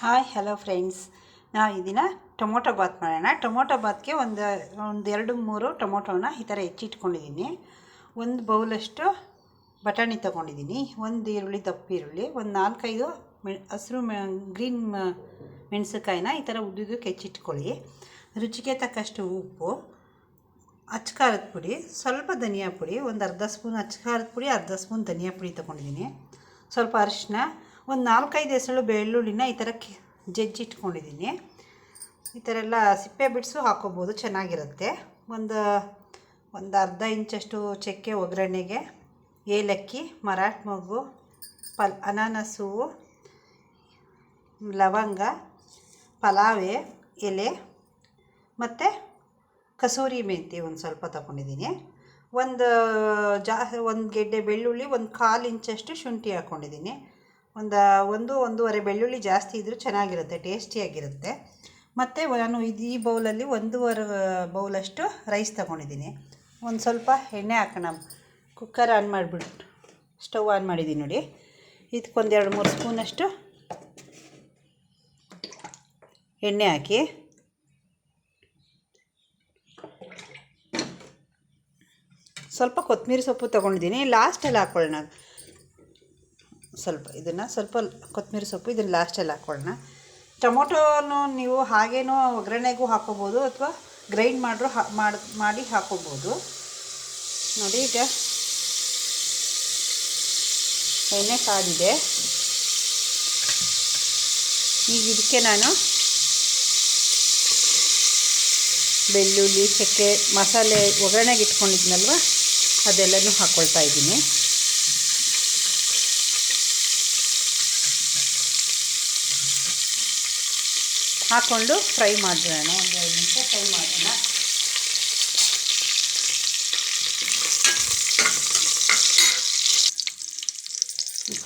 Hi hello friends, ನಾವು ಈ ದಿನ ಟೊಮೊಟೊ ಬಾತ್ ಮಾಡೋಣ. ಟೊಮೊಟೊ ಬಾತ್ಗೆ ಒಂದು ಎರಡು ಮೂರು ಟೊಮೊಟೊನ ಈ ಥರ ಹೆಚ್ಚಿಟ್ಕೊಂಡಿದ್ದೀನಿ. ಒಂದು ಬೌಲಷ್ಟು ಬಟಾಣಿ ತೊಗೊಂಡಿದ್ದೀನಿ, ಒಂದು ಈರುಳ್ಳಿ, ದಪ್ಪ ಈರುಳ್ಳಿ, ಒಂದು 4-5 ಹಸಿರು ಗ್ರೀನ್ ಮೆಣಸಿನ್ಕಾಯಿನ ಈ ಥರ ಉದ್ದುದಕ್ಕೆ ಹೆಚ್ಚಿಟ್ಕೊಳ್ಳಿ. ರುಚಿಗೆ ತಕ್ಕಷ್ಟು ಉಪ್ಪು, ಅಚ್ಚ ಖಾರದ ಪುಡಿ, ಸ್ವಲ್ಪ ಧನಿಯಾ ಪುಡಿ, ಒಂದು ಅರ್ಧ ಸ್ಪೂನ್ ಅಚ್ಚ ಖಾರದ ಪುಡಿ, ಅರ್ಧ ಸ್ಪೂನ್ ಧನಿಯಾ ಪುಡಿ ತೊಗೊಂಡಿದ್ದೀನಿ, ಸ್ವಲ್ಪ ಅರಿಶಿನ, ಒಂದು 4-5 ಎಸಳು ಬೆಳ್ಳುಳ್ಳಿನ ಈ ಥರ ಜಜ್ಜಿಟ್ಕೊಂಡಿದ್ದೀನಿ. ಈ ಥರ ಎಲ್ಲ ಸಿಪ್ಪೆ ಬಿಡಿಸು ಹಾಕ್ಕೋಬೋದು, ಚೆನ್ನಾಗಿರುತ್ತೆ. ಒಂದು ಅರ್ಧ ಇಂಚಷ್ಟು ಚಕ್ಕೆ ಒಗ್ಗರಣೆಗೆ, ಏಲಕ್ಕಿ, ಮರಾಠ ಮೊಗ್ಗು, ಅನಾನಸ್ ಹೂವು, ಲವಂಗ, ಪಲಾವ್ ಎಲೆ ಮತ್ತು ಕಸೂರಿ ಮೆಂತಿ ಒಂದು ಸ್ವಲ್ಪ ತೊಗೊಂಡಿದ್ದೀನಿ. ಒಂದು ಗೆಡ್ಡೆ ಬೆಳ್ಳುಳ್ಳಿ, ಒಂದು 1/4 ಇಂಚಷ್ಟು ಶುಂಠಿ ಹಾಕ್ಕೊಂಡಿದ್ದೀನಿ. ಒಂದೂವರೆ ಬೆಳ್ಳುಳ್ಳಿ ಜಾಸ್ತಿ ಇದ್ದರೂ ಚೆನ್ನಾಗಿರುತ್ತೆ, ಟೇಸ್ಟಿಯಾಗಿರುತ್ತೆ. ಮತ್ತು ನಾನು ಈ ಬೌಲಲ್ಲಿ 1.5 ಬೌಲಷ್ಟು ರೈಸ್ ತೊಗೊಂಡಿದ್ದೀನಿ. ಒಂದು ಸ್ವಲ್ಪ ಎಣ್ಣೆ ಹಾಕೋಣ. ಕುಕ್ಕರ್ ಆನ್ ಮಾಡಿಬಿಟ್ಟು ಸ್ಟವ್ ಆನ್ ಮಾಡಿದ್ದೀನಿ ನೋಡಿ. ಇದಕ್ಕೊಂದು 2-3 ಸ್ಪೂನಷ್ಟು ಎಣ್ಣೆ ಹಾಕಿ, ಸ್ವಲ್ಪ ಕೊತ್ತಂಬರಿ ಸೊಪ್ಪು ತೊಗೊಂಡಿದ್ದೀನಿ, ಲಾಸ್ಟಲ್ಲಿ ಹಾಕ್ಕೊಳ್ಳೋಣ. ಸ್ವಲ್ಪ ಕೊತ್ತಂಬರಿ ಸೊಪ್ಪು ಇದನ್ನು ಲಾಸ್ಟಲ್ಲಿ ಹಾಕ್ಕೊಳ್ಳೋಣ. ಟೊಮೊಟೊನು ನೀವು ಹಾಗೇನೂ ಒಗ್ಗರಣೆಗೂ ಹಾಕ್ಕೋಬೋದು, ಅಥವಾ ಗ್ರೈಂಡ್ ಮಾಡಿ ಹಾಕ್ಕೋಬೋದು ನೋಡಿ. ಈಗ ಎಣ್ಣೆ ಕಾದಿದೆ. ಈಗ ಇದಕ್ಕೆ ನಾನು ಬೆಳ್ಳುಳ್ಳಿ, ಚಕ್ಕೆ, ಮಸಾಲೆ ಒಗ್ಗರಣೆಗೆ ಇಟ್ಕೊಂಡಿದ್ನಲ್ವ ಅದೆಲ್ಲನೂ ಹಾಕ್ಕೊಳ್ತಾ ಇದ್ದೀನಿ. ಹಾಕ್ಕೊಂಡು ಫ್ರೈ ಮಾಡೋಣ. ಒಂದು 2 ನಿಮಿಷ ಫ್ರೈ ಮಾಡೋಣ.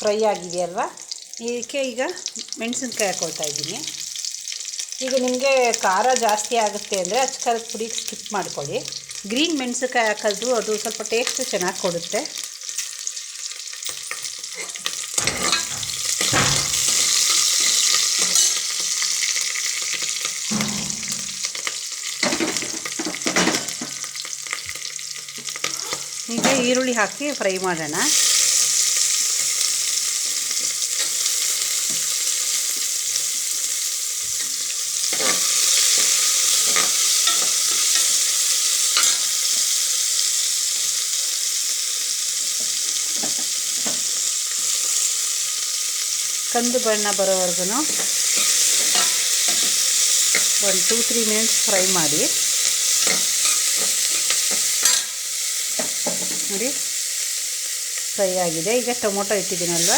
ಫ್ರೈ ಆಗಿದೆಯಲ್ವ, ಇದಕ್ಕೆ ಈಗ ಮೆಣಸಿನ್ಕಾಯಿ ಹಾಕ್ಕೊಳ್ತಾ ಇದ್ದೀನಿ. ಈಗ ನಿಮಗೆ ಖಾರ ಜಾಸ್ತಿ ಆಗುತ್ತೆ ಅಂದರೆ ಅಚ್ಚ ಖಾರದ ಪುಡಿ ಸ್ಕಿಪ್ ಮಾಡ್ಕೊಳ್ಳಿ. ಗ್ರೀನ್ ಮೆಣಸಿನ್ಕಾಯಿ ಹಾಕೋದು ಅದು ಸ್ವಲ್ಪ ಟೇಸ್ಟು ಚೆನ್ನಾಗಿ ಕೊಡುತ್ತೆ. ಈಗ ಈರುಳ್ಳಿ ಹಾಕಿ ಫ್ರೈ ಮಾಡೋಣ. ಕಂದು ಬಣ್ಣ ಬರೋವರೆಗೂ ಒಂದು 2-3 ಮಿನಿಟ್ಸ್ ಫ್ರೈ ಮಾಡಿ ನೋಡಿ. ಫ್ರೈ ಆಗಿದೆ. ಈಗ ಟೊಮೊಟೊ ಇಟ್ಟಿದ್ದೀನಲ್ವ,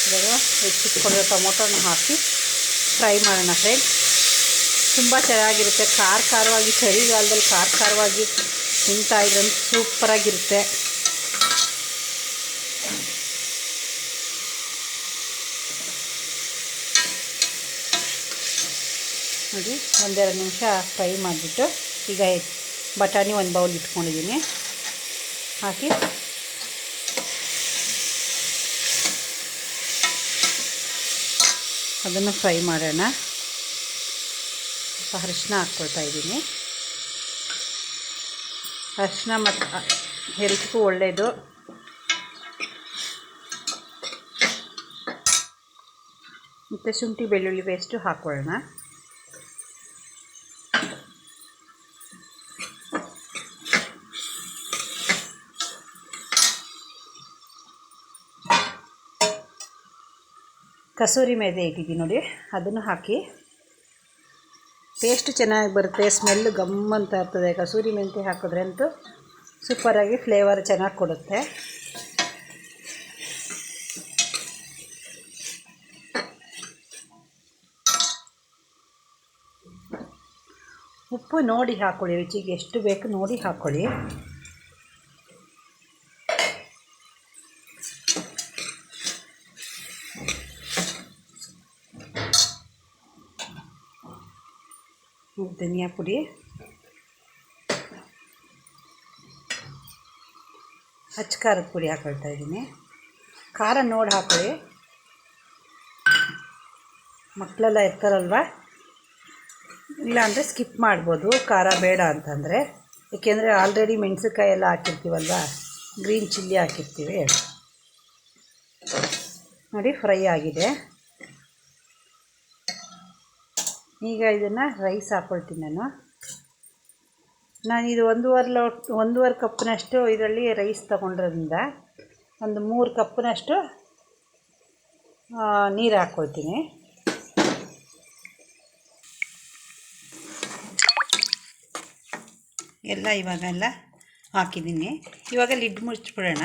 ಇವಾಗ ಹೆಚ್ಚಿಟ್ಕೊಂಡಿರೋ ಟೊಮೊಟೊನ ಹಾಕಿ ಫ್ರೈ ಮಾಡೋಣ ಫ್ರೆಂಡ್ಸ್. ತುಂಬ ಚೆನ್ನಾಗಿರುತ್ತೆ, ಖಾರವಾಗಿ ಚಳಿಗಾಲದಲ್ಲಿ ಖಾರವಾಗಿ ತಿಂತಾಯಿದ್ರಂತ ಸೂಪರಾಗಿರುತ್ತೆ. ನೋಡಿ, 1-2 ನಿಮಿಷ ಫ್ರೈ ಮಾಡಿಬಿಟ್ಟು ಈಗ ಬಟಾಣಿ ಒಂದು ಬೌಲ್ ಇಟ್ಕೊಂಡಿದ್ದೀನಿ, ಹಾಕಿ ಅದನ್ನು ಫ್ರೈ ಮಾಡೋಣ. ಸ್ವಲ್ಪ ಅರಿಶಿನ ಹಾಕ್ಕೊಳ್ತಾ ಇದ್ದೀನಿ. ಅರಿಶಿನ ಮತ್ತು ಹೆಲ್ತ್ಗೂ ಒಳ್ಳೆಯದು. ಮತ್ತು ಶುಂಠಿ ಬೆಳ್ಳುಳ್ಳಿ ಪೇಸ್ಟು ಹಾಕ್ಕೊಳ್ಳೋಣ. ಕಸೂರಿ ಮೇಥಿ ಇಟ್ಟಿದ್ದೀನಿ ನೋಡಿ, ಅದನ್ನು ಹಾಕಿ. ಟೇಸ್ಟ್ ಚೆನ್ನಾಗಿ ಬರುತ್ತೆ, ಸ್ಮೆಲ್ಲು ಗಮ್ ಅಂತ ಇರ್ತದೆ. ಕಸೂರಿ ಮೆಂತ್ಯ ಹಾಕಿದ್ರೆ ಅಂತೂ ಸೂಪರಾಗಿ ಫ್ಲೇವರ್ ಚೆನ್ನಾಗಿ ಕೊಡುತ್ತೆ. ಉಪ್ಪು ನೋಡಿ ಹಾಕ್ಕೊಳ್ಳಿ, ರುಚಿಗೆ ಎಷ್ಟು ಬೇಕು ನೋಡಿ ಹಾಕ್ಕೊಳ್ಳಿ. ಧನಿಯಾ ಪುಡಿ, ಅಚ್ಚ ಖಾರದ ಪುಡಿ ಹಾಕ್ಕೊಳ್ತಾ ಇದ್ದೀನಿ. ಖಾರ ನೋಡಿ ಹಾಕ್ಕೊಳ್ಳಿ. ಮಕ್ಕಳೆಲ್ಲ ಇರ್ತಾರಲ್ವ, ಇಲ್ಲಾಂದರೆ ಸ್ಕಿಪ್ ಮಾಡ್ಬೋದು ಖಾರ ಬೇಡ ಅಂತಂದರೆ. ಏಕೆಂದರೆ ಆಲ್ರೆಡಿ ಮೆಣಸಿನ್ಕಾಯಿ ಎಲ್ಲ ಹಾಕಿರ್ತೀವಲ್ವ, ಗ್ರೀನ್ ಚಿಲ್ಲಿ ಹಾಕಿರ್ತೀವಿ. ನೋಡಿ ಫ್ರೈ ಆಗಿದೆ. ಈಗ ಇದನ್ನು ರೈಸ್ ಹಾಕ್ಕೊಳ್ತೀನಿ ನಾನಿದು ಒಂದೂವರೆ ಕಪ್ನಷ್ಟು ಇದರಲ್ಲಿ ರೈಸ್ ತೊಗೊಂಡ್ರಿಂದ ಒಂದು 3 ಕಪ್ನಷ್ಟು ನೀರು ಹಾಕ್ಕೊಳ್ತೀನಿ. ಇವಾಗೆಲ್ಲ ಹಾಕಿದ್ದೀನಿ. ಇವಾಗ ಲಿಡ್ ಮುಚ್ಚಿಬಿಡೋಣ.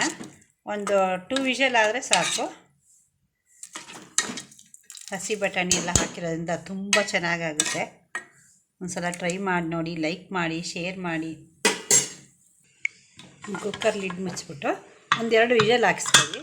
ಒಂದು 2 ವಿಷಲ್ ಆದರೆ ಸಾಕು. ಹಸಿ ಬಟಾಣಿ ಎಲ್ಲ ಹಾಕಿರೋದ್ರಿಂದ ತುಂಬ ಚೆನ್ನಾಗಾಗುತ್ತೆ. ಒಂದು ಸಲ ಟ್ರೈ ಮಾಡಿ ನೋಡಿ, ಲೈಕ್ ಮಾಡಿ, ಶೇರ್ ಮಾಡಿ. ಕುಕ್ಕರ್ ಲಿಡ್ ಮುಚ್ಚಿಬಿಟ್ಟು 1-2 ವಿಷಲ್ ಹಾಕಿಸ್ಕೊಳ್ಳಿ.